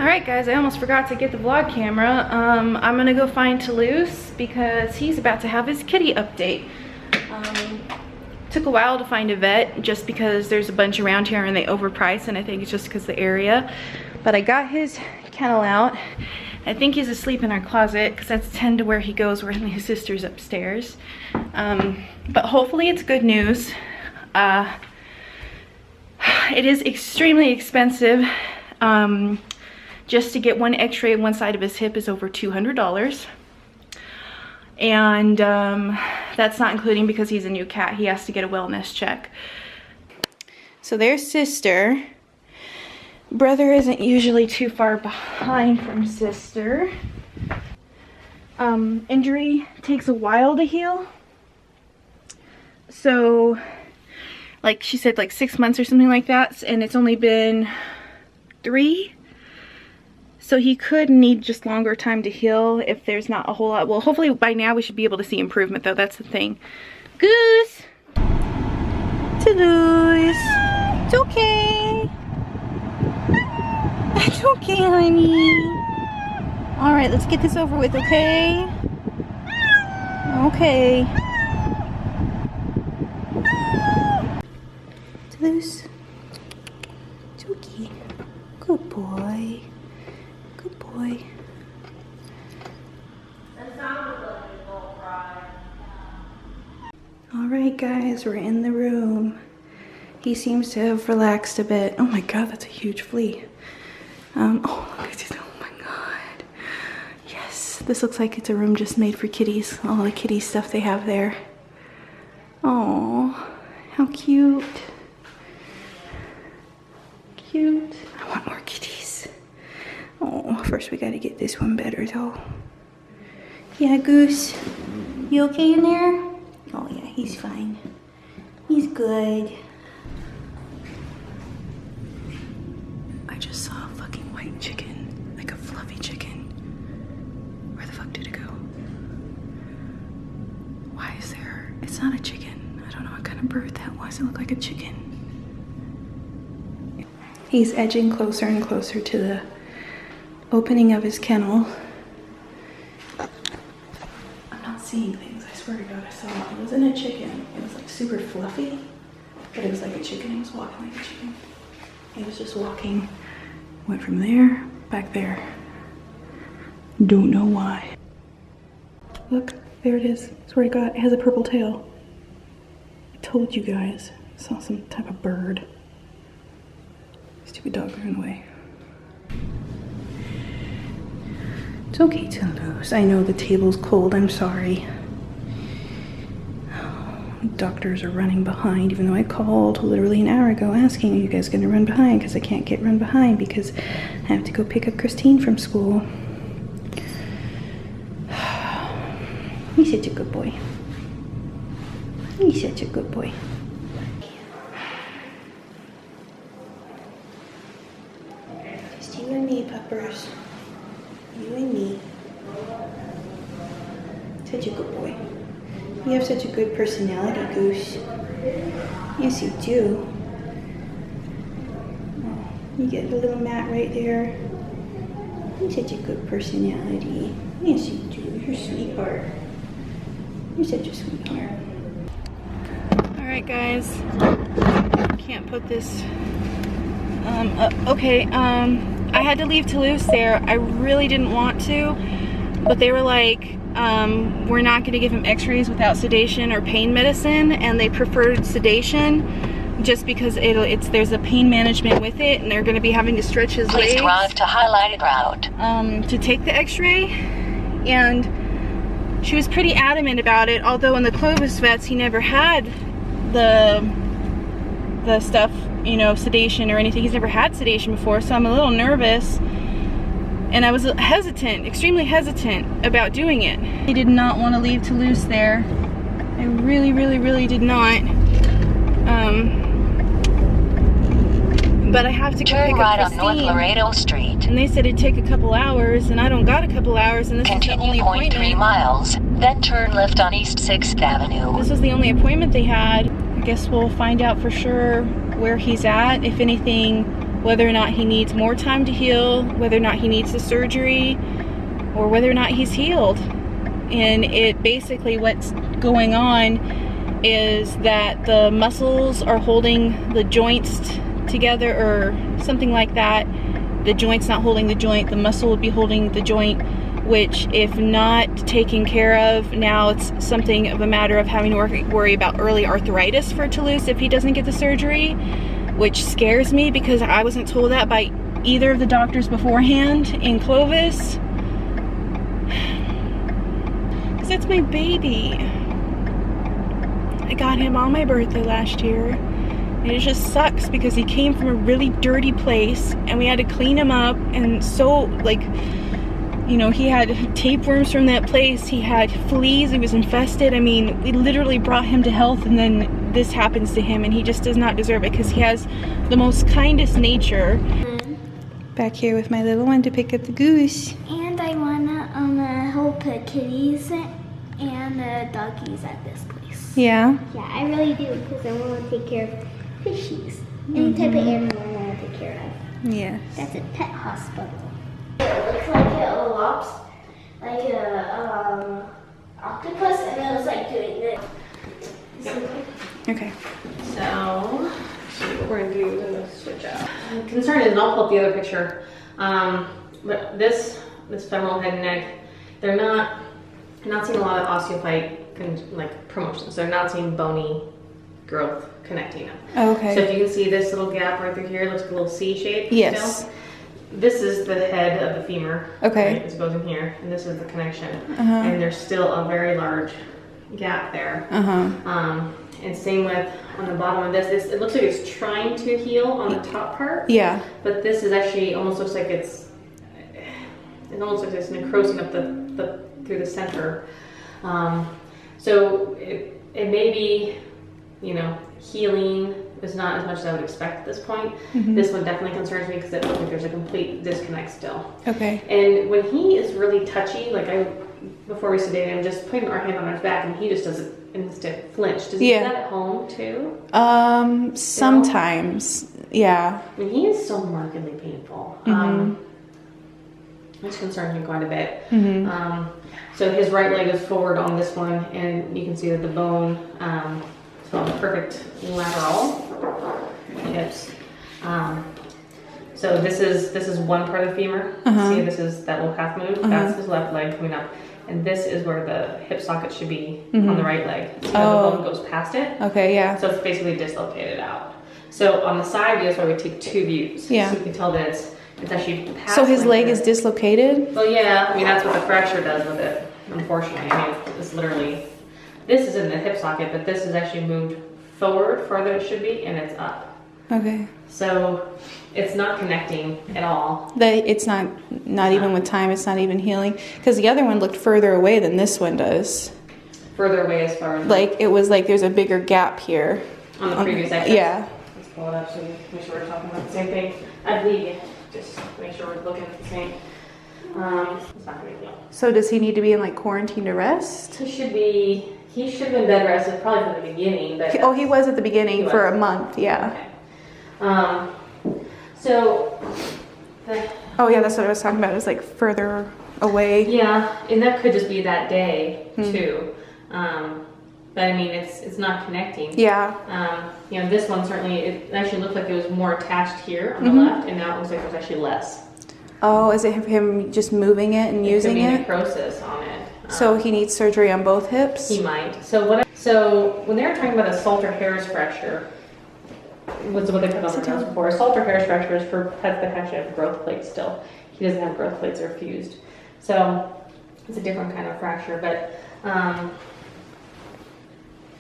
Alright guys, I almost forgot to get the vlog camera. I'm gonna go find Toulouse because he's about to have his kitty update. Took a while to find a vet just because there's a bunch around here and they overprice, and I think it's just because of the area. But I got his kennel out. I think he's asleep in our closet because that's tend to where he goes when his sister's upstairs. But hopefully it's good news. It is extremely expensive. Just to get one x-ray of one side of his hip is over $200. And that's not including because he's a new cat. He has to get a wellness check. So there's sister. Brother isn't usually too far behind from sister. Injury takes a while to heal. So, like she said, like 6 months or something like that. And it's only been 3. So he could need just longer time to heal if there's not a whole lot. Well, hopefully by now we should be able to see improvement though. That's the thing. Goose! Toulouse! It's okay. It's okay, honey. Alright, let's get this over with, okay? Okay. Toulouse. It's okay. Good boy. Good boy. Alright guys, we're in the room. He seems to have relaxed a bit. Oh my god, that's a huge flea. Oh, look at it. Oh my god. Yes, this looks like it's a room just made for kitties. All the kitty stuff they have there. Oh, how cute. Cute. I want more kitties. Oh, first we gotta get this one better though. Yeah, Goose. You okay in there? Oh yeah, he's fine. He's good. I just saw a fucking white chicken. Like a fluffy chicken. Where the fuck did it go? Why is there... It's not a chicken. I don't know what kind of bird that was. It looked like a chicken. He's edging closer and closer to the opening of his kennel. I'm not seeing things, I swear to god I saw it. It wasn't a chicken. It was like super fluffy, but it was like a chicken. He was walking like a chicken. He was just walking. Went from there, back there. Don't know why. Look, there it is. I swear to god, it has a purple tail. I told you guys. I saw some type of bird. Stupid dog ran away. It's okay, Toulouse. I know the table's cold. I'm sorry. Doctors are running behind, even though I called literally an hour ago asking, are you guys going to run behind? Because I can't get run behind because I have to go pick up Christeene from school. He's such a good boy. He's such a good boy. Just you and me, puppers. You and me. Such a good boy. You have such a good personality, Goose. Yes, you do. Oh, you get a little mat right there. You're such a good personality. Yes, you do. You're a sweetheart. You're such a sweetheart. Alright, guys. Can't put this... okay, I had to leave Toulouse there. I really didn't want to, but they were like, we're not going to give him x-rays without sedation or pain medicine, and they preferred sedation just because there's a pain management with it, and they're going to be having to stretch his legs. Please drive to highlighted route. To take the x-ray, and she was pretty adamant about it, although in the TOULOUSE vets he never had the stuff, you know, sedation or anything. He's never had sedation before, so I'm a little nervous. And I was hesitant, extremely hesitant about doing it. I did not want to leave Toulouse there. I really, really, really did not. But I have to go pick up right Christeene. on North Laredo Street. And they said it'd take a couple hours, and I don't got a couple hours, and this is the only appointment. Continue 0.3 miles, then turn left on East 6th Avenue. This was the only appointment they had. I guess we'll find out for sure where he's at. If anything whether or not he needs more time to heal, whether or not he needs the surgery, or whether or not he's healed. And it basically, what's going on is that the muscles are holding the joints together or something like that. The joint's not holding the joint, the muscle would be holding the joint, which if not taken care of, now it's something of a matter of having to worry about early arthritis for Toulouse if he doesn't get the surgery, which scares me because I wasn't told that by either of the doctors beforehand in Clovis. Because that's my baby. I got him on my birthday last year. And it just sucks because he came from a really dirty place and we had to clean him up, and so, like, you know, he had tapeworms from that place, he had fleas, he was infested. I mean, we literally brought him to health, and then this happens to him, and he just does not deserve it because he has the most kindest nature. Back here with my little one to pick up the goose. And I wanna help kitties and doggies at this place. Yeah? Yeah, I really do, because I want to take care of fishies. Any type of animal I want to take care of. Yes. That's a pet hospital. It looks like a lobster, like a octopus, and it was like doing this. Okay. So, what we're gonna do is I'm gonna switch out. The concern is, and I'll pull up the other picture, but this femoral head and neck, they're not seeing a lot of osteophyte promotions. They're not seeing bony growth connecting them. Oh, okay. So if you can see this little gap right through here, it looks like a little C shape. Yes. Still. This is the head of the femur. Okay. Right? This goes in here, and this is the connection. And there's still a very large gap there. And same with on the bottom of this. It looks like it's trying to heal on the top part. Yeah. But this is actually almost looks like it almost looks like it's necrosing up through the center. So it may be, you know, healing is not as much as I would expect at this point. This one definitely concerns me because it looks like there's a complete disconnect still. Okay. And when he is really touchy, like before we sedated him, just putting our hand on his back, and he just does an instant flinch. Does he do that at home too? Sometimes, yeah. I mean, he is so markedly painful. Which concerns me quite a bit. So his right leg is forward on this one, and you can see that the bone is on perfect lateral hips. So this is one part of the femur. See, this is that little half move. That's his left leg coming up, and this is where the hip socket should be on the right leg. So the bone goes past it. Okay, yeah. So it's basically dislocated out. So on the side view, that's why we take two views. Yeah. So you can tell that it's actually past. So his leg is dislocated? Well, yeah. I mean, that's what the fracture does with it. Unfortunately, I mean, it's literally. This is in the hip socket, but this is actually moved forward farther than it should be, and it's up. Okay. So it's not connecting at all. It's not even with time, it's not even healing? Because the other one looked further away than this one does. Further away as far as... Like, it was like there's a bigger gap here. On the previous x-ray? Yeah. Let's pull it up so we make sure we're talking about the same thing. I believe, just make sure we're looking at the same. It's not going to heal. So does he need to be in like quarantine to rest? He should have been bed rested probably from the beginning. But Oh, he was at the beginning for a month, yeah. Okay. So... Oh yeah, that's what I was talking about. It was like further away. Yeah, and that could just be that day too. But I mean, it's not connecting. Yeah. You know, this one certainly, it actually looked like it was more attached here on the left, and now it looks like there's actually less. Oh, is it him just moving it and using it? It could be necrosis on it. So he needs surgery on both hips? He might. So when they were talking about a Salter-Harris fracture, was what they put on the notes before. A Salter-Harris fracture is for pets that actually have growth plates still. He doesn't have growth plates, they're fused. So it's a different kind of fracture, but I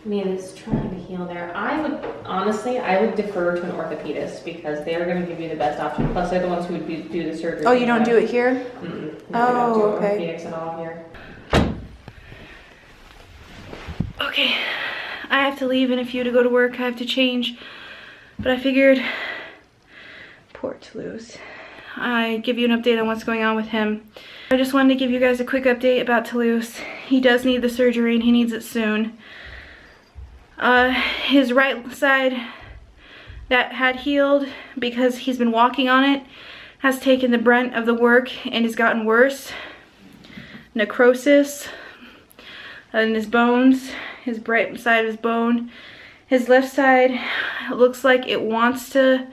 mean, it's trying to heal there. I would defer to an orthopedist because they are going to give you the best option. Plus, they're the ones who would do the surgery. Oh, you don't do it here? No, we don't do orthopedics at all here. Okay, I have to leave in a few to go to work. I have to change, but I figured, poor Toulouse, I'd give you an update on what's going on with him. I just wanted to give you guys a quick update about Toulouse. He does need the surgery and he needs it soon. His right side that had healed because he's been walking on it has taken the brunt of the work and has gotten worse. Necrosis in his bones, his right side of his bone. His left side looks like it wants to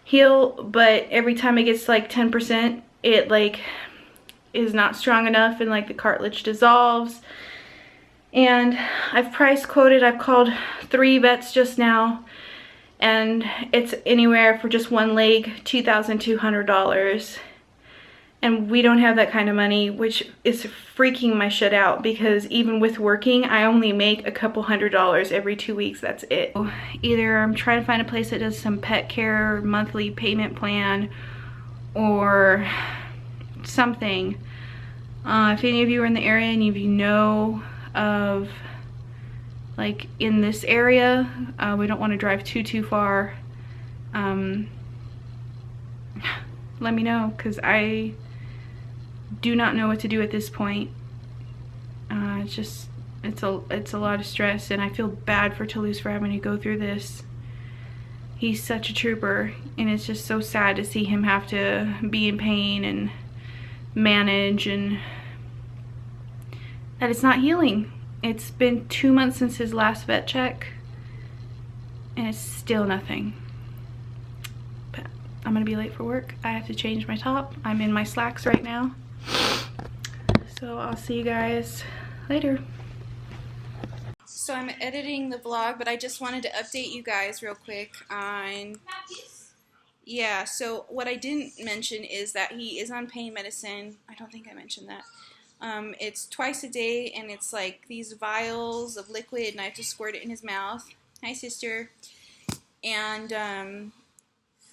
heal, but every time it gets like 10%, it like is not strong enough and like the cartilage dissolves. And I've price quoted, I've called 3 vets just now, and it's anywhere for just one leg, $2,200. And we don't have that kind of money, which is freaking my shit out because even with working, I only make a couple $100 every 2 weeks, that's it. Either I'm trying to find a place that does some pet care monthly payment plan or something. If any of you are in the area, any of you know of like in this area, we don't want to drive too far. Let me know, because I do not know what to do at this point. It's a lot of stress, and I feel bad for Toulouse for having to go through this. He's such a trooper, and it's just so sad to see him have to be in pain and manage, and that it's not healing. It's been 2 months since his last vet check, and it's still nothing. But I'm gonna be late for work. I have to change my top. I'm in my slacks right now. So I'll see you guys later. So I'm editing the vlog, but I just wanted to update you guys real quick on, yeah, so what I didn't mention is that he is on pain medicine. I don't think I mentioned that. It's twice a day, and it's like these vials of liquid, and I have to squirt it in his mouth. Hi, sister. And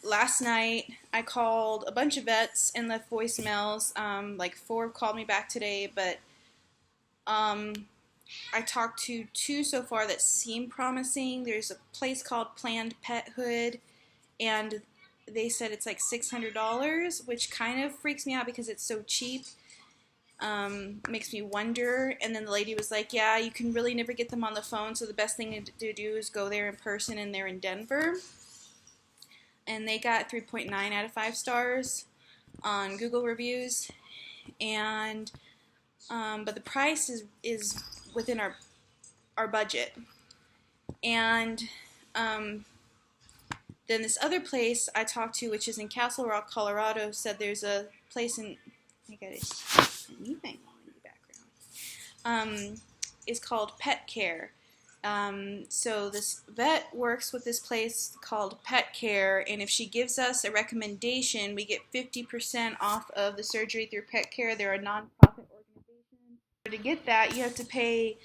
last night I called a bunch of vets and left voicemails. Like 4 called me back today, but I talked to 2 so far that seem promising. There's a place called Planned Pethood, and they said it's like $600, which kind of freaks me out because it's so cheap. Makes me wonder. And then the lady was like, yeah, you can really never get them on the phone, so the best thing to do is go there in person, and they're in Denver. And they got 3.9 out of 5 stars on Google reviews. And but the price is within our budget. And then this other place I talked to, which is in Castle Rock, Colorado, said there's a place in, I got it, you might want in the background, is called Pet Care. So this vet works with this place called Pet Care, and if she gives us a recommendation, we get 50% off of the surgery through Pet Care. They're a non-profit organization. To get that, you have to pay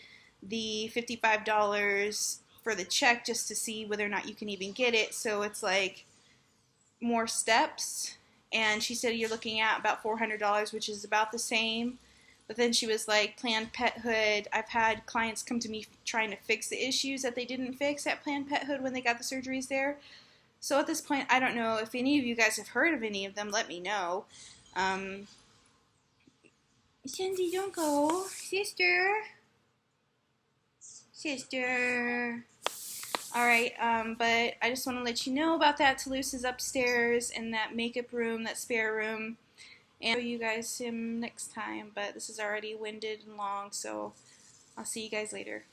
the $55 for the check just to see whether or not you can even get it. So it's like more steps, and she said you're looking at about $400, which is about the same. But then she was like, Planned Pethood, I've had clients come to me trying to fix the issues that they didn't fix at Planned Pethood when they got the surgeries there. So at this point, I don't know if any of you guys have heard of any of them. Let me know. Cindy, don't go. Sister. Sister. Alright, but I just want to let you know about that. Toulouse is upstairs in that makeup room, that spare room. And I'll show you guys him next time, but this is already winded and long, so I'll see you guys later.